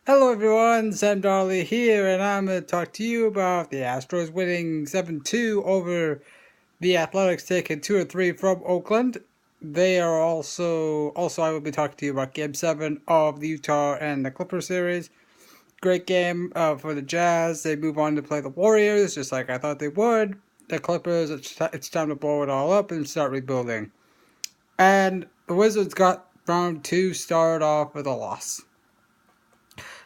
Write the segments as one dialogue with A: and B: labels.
A: Hello everyone, Sam Darley here, and I'm going to talk to you about the Astros winning 7-2 over the Athletics, taking 2 or 3 from Oakland. They are also I will be talking to you about Game 7 of the Utah and the Clippers series. Great game for the Jazz. They move on to play the Warriors, just like I thought they would. The Clippers, it's time to blow it all up and start rebuilding. And the Wizards got round 2 started off with a loss.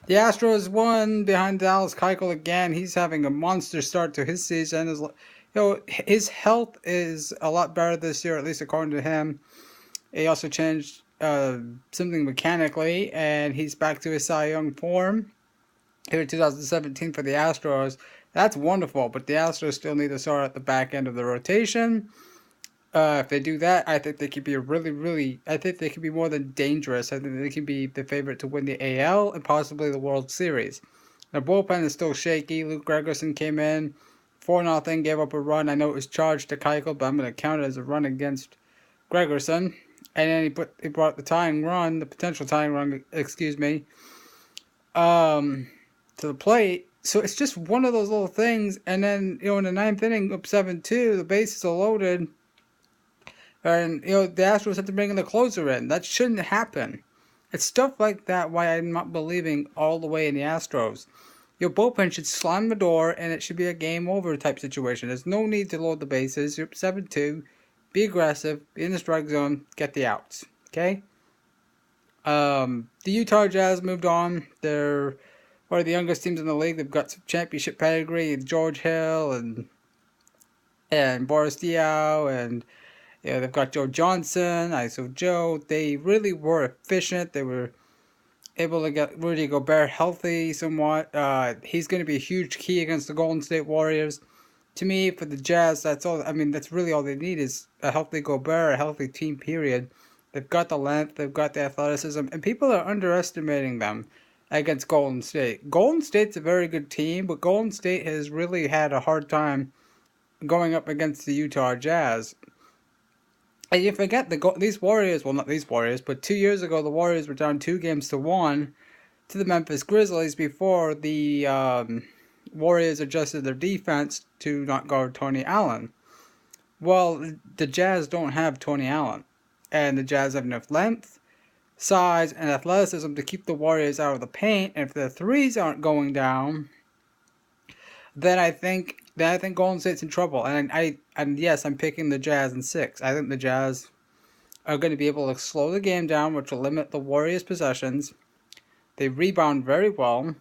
A: The Astros won behind Dallas Keuchel again. He's having a monster start to his season. His health is a lot better this year, at least according to him. He also changed something mechanically, and he's back to his Cy Young form here in 2017 for the Astros. That's wonderful, but the Astros still need to sort out the back end of the rotation. If they do that, I think they could be I think they could be more than dangerous. I think they can be the favorite to win the AL and possibly the World Series. Their bullpen is still shaky. Luke Gregerson came in 4-0, gave up a run. I know it was charged to Keuchel, but I'm going to count it as a run against Gregerson. And then he brought the potential tying run, to the plate. So it's just one of those little things. And then, in the ninth inning, up 7-2, the bases are loaded. And, the Astros had to bring in the closer in. That shouldn't happen. It's stuff like that why I'm not believing all the way in the Astros. Your bullpen should slam the door, and it should be a game over type situation. There's no need to load the bases. You're up 7-2. Be aggressive. Be in the strike zone. Get the outs. Okay? The Utah Jazz moved on. They're one of the youngest teams in the league. They've got some championship pedigree. George Hill and Boris Diaw and... they've got Joe Johnson, ISO Joe. They really were efficient. They were able to get Rudy Gobert healthy somewhat. He's going to be a huge key against the Golden State Warriors. To me, for the Jazz, that's all. I mean, that's really all they need is a healthy Gobert, a healthy team, period. They've got the length, they've got the athleticism, and people are underestimating them against Golden State. Golden State's a very good team, but Golden State has really had a hard time going up against the Utah Jazz. And you forget these Warriors, well, not these Warriors, but 2 years ago, the Warriors were down 2-1 to the Memphis Grizzlies before the Warriors adjusted their defense to not guard Tony Allen. Well, the Jazz don't have Tony Allen, and the Jazz have enough length, size, and athleticism to keep the Warriors out of the paint. And if the threes aren't going down, then I think Golden State's in trouble. And yes, I'm picking the Jazz in 6. I think the Jazz are going to be able to slow the game down, which will limit the Warriors' possessions. They rebound very well,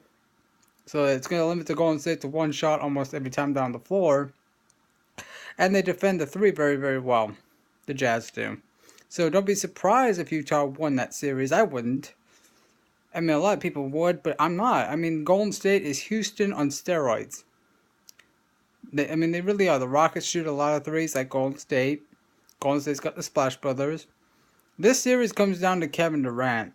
A: so it's going to limit the Golden State to one shot almost every time down the floor. And they defend the 3 very, very well. The Jazz do. So don't be surprised if Utah won that series. I wouldn't. I mean, a lot of people would, but I'm not. I mean, Golden State is Houston on steroids. They really are. The Rockets shoot a lot of threes like Golden State. Golden State's got the Splash Brothers. This series comes down to Kevin Durant.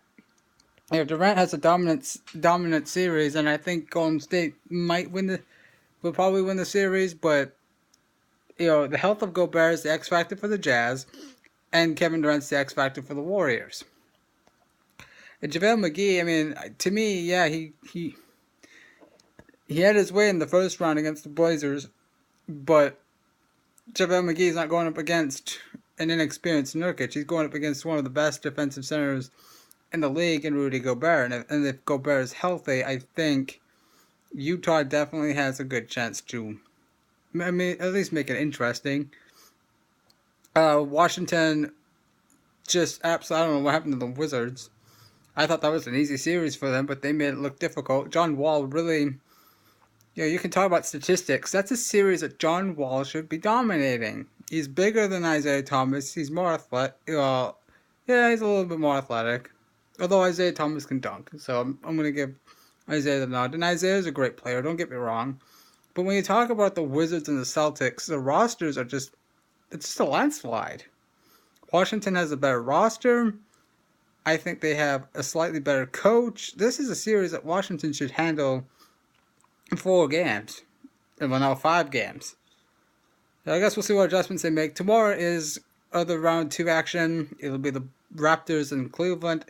A: Durant has a dominant series, and I think Golden State will probably win the series, but the health of Gobert is the X factor for the Jazz, and Kevin Durant's the X factor for the Warriors. And JaVale McGee, to me, yeah, he had his way in the first round against the Blazers, but JaVale McGee is not going up against an inexperienced Nurkic. He's going up against one of the best defensive centers in the league in Rudy Gobert. And if Gobert is healthy, I think Utah definitely has a good chance to, at least make it interesting. Washington just absolutely, I don't know what happened to the Wizards. I thought that was an easy series for them, but they made it look difficult. John Wall really... you can talk about statistics. That's a series that John Wall should be dominating. He's bigger than Isaiah Thomas. He's more athletic. He's a little bit more athletic. Although Isaiah Thomas can dunk. So I'm going to give Isaiah the nod. And Isaiah's a great player, don't get me wrong. But when you talk about the Wizards and the Celtics, the rosters are it's just a landslide. Washington has a better roster. I think they have a slightly better coach. This is a series that Washington should handle 4 games. Well, now 5 games. So I guess we'll see what adjustments they make. Tomorrow is other round 2 action. It'll be the Raptors in Cleveland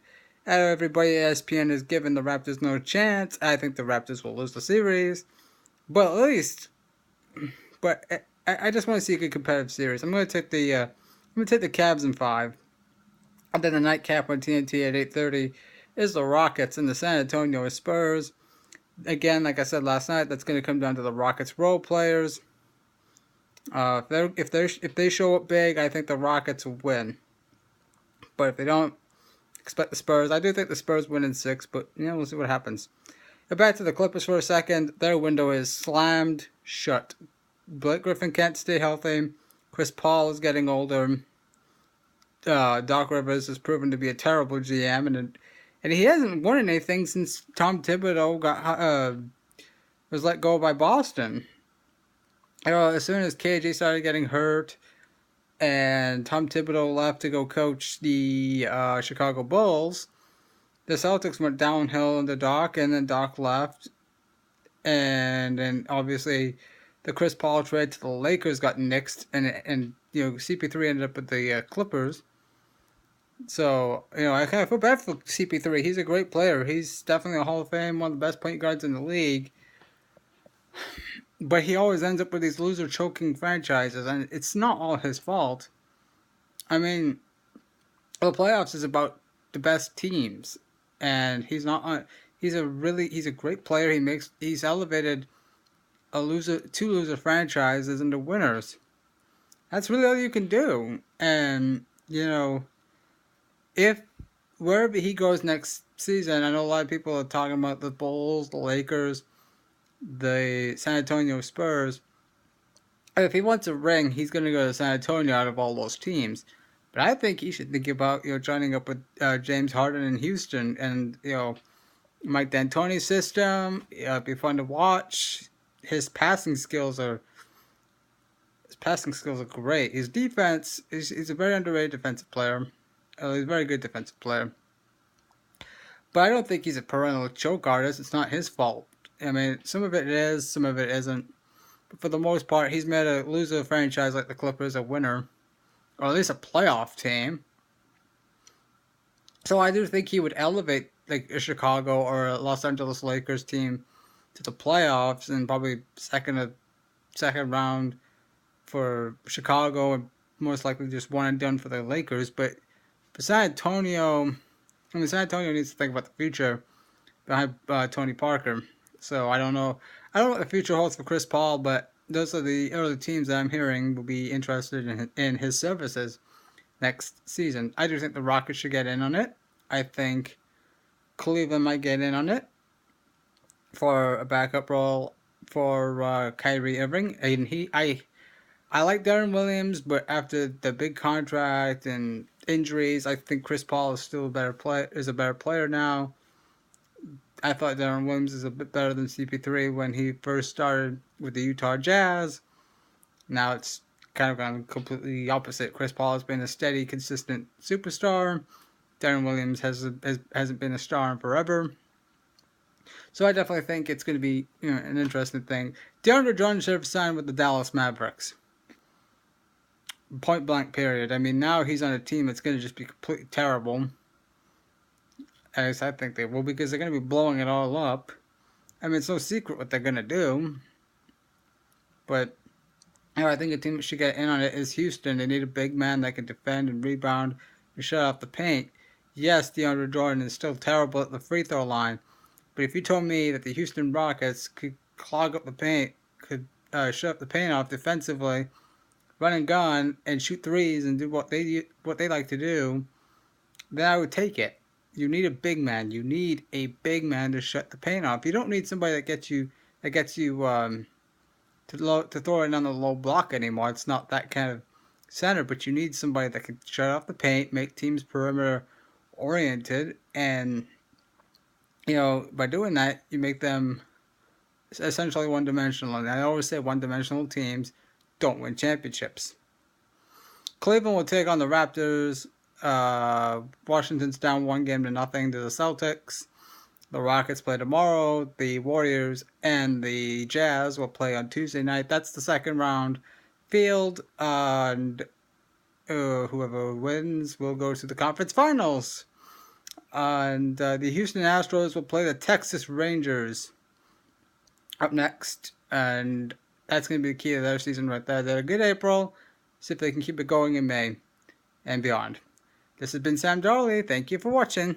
A: Out of everybody, ESPN is giving the Raptors no chance. I think the Raptors will lose the series, but at least, but I just want to see a good competitive series. I'm going to take the Cavs in 5, and then the nightcap on TNT at 8:30 is the Rockets and the San Antonio Spurs. Again, like I said last night, that's going to come down to the Rockets role players. If they show up big, I think the Rockets will win. But if they don't, expect the Spurs. I do think the Spurs win in 6, but we'll see what happens. But back to the Clippers for a second. Their window is slammed shut. Blake Griffin can't stay healthy. Chris Paul is getting older. Doc Rivers has proven to be a terrible GM, and he hasn't won anything since Tom Thibodeau was let go by Boston. As soon as KG started getting hurt, and Tom Thibodeau left to go coach the Chicago Bulls, the Celtics went downhill under Doc, and then Doc left, and then obviously the Chris Paul trade to the Lakers got nixed, and CP3 ended up with the Clippers. So, I kind of feel bad for CP3. He's a great player. He's definitely a Hall of Fame, one of the best point guards in the league. But he always ends up with these loser choking franchises, and it's not all his fault. I mean, the playoffs is about the best teams, and he's not on. He's a great player. He's elevated two loser franchises into winners. That's really all you can do. And if wherever he goes next season, I know a lot of people are talking about the Bulls, the Lakers, the San Antonio Spurs. If he wants a ring, he's going to go to San Antonio out of all those teams. But I think he should think about joining up with James Harden in Houston, and Mike D'Antoni's system. It'd be fun to watch. His passing skills are great. His defense he's a very underrated defensive player. He's a very good defensive player. But I don't think he's a perennial choke artist. It's not his fault. I mean, some of it is, some of it isn't. But for the most part, he's made a loser franchise like the Clippers a winner. Or at least a playoff team. So I do think he would elevate like a Chicago or a Los Angeles Lakers team to the playoffs, and probably second round for Chicago, and most likely just one and done for the Lakers. But for San Antonio, San Antonio needs to think about the future behind Tony Parker. So I don't know what the future holds for Chris Paul, but those are the early teams that I'm hearing will be interested in his services next season. I do think the Rockets should get in on it. I think Cleveland might get in on it for a backup role for Kyrie Irving. And I like Darren Williams, but after the big contract and injuries, I think Chris Paul is still a better player now. I thought Darren Williams is a bit better than CP3 when he first started with the Utah Jazz. Now it's kind of gone completely opposite. Chris Paul has been a steady, consistent superstar. Darren Williams hasn't been a star in forever. So I definitely think it's going to be an interesting thing. DeAndre Jordan should have signed with the Dallas Mavericks. Point blank period. I mean, now he's on a team that's going to just be completely terrible. As I think they will, because they're going to be blowing it all up. I mean, it's no secret what they're going to do. But I think a team that should get in on it is Houston. They need a big man that can defend and rebound and shut off the paint. Yes, DeAndre Jordan is still terrible at the free throw line. But if you told me that the Houston Rockets could clog up the paint, could shut up the paint off defensively, run and gun, and shoot threes and do what they like to do, then I would take it. You need a big man. You need a big man to shut the paint off. You don't need somebody that gets you to throw it on the low block anymore. It's not that kind of center, but you need somebody that can shut off the paint, make teams perimeter oriented, and by doing that, you make them essentially one-dimensional. And I always say one-dimensional teams don't win championships. Cleveland will take on the Raptors. Washington's down 1-0 to the Celtics. The Rockets play tomorrow. The Warriors and the Jazz will play on Tuesday night. That's the second round field. And whoever wins will go to the conference finals. And the Houston Astros will play the Texas Rangers up next. And that's going to be the key to their season right there. They had a good April. See if they can keep it going in May and beyond. This has been Sam Darley. Thank you for watching.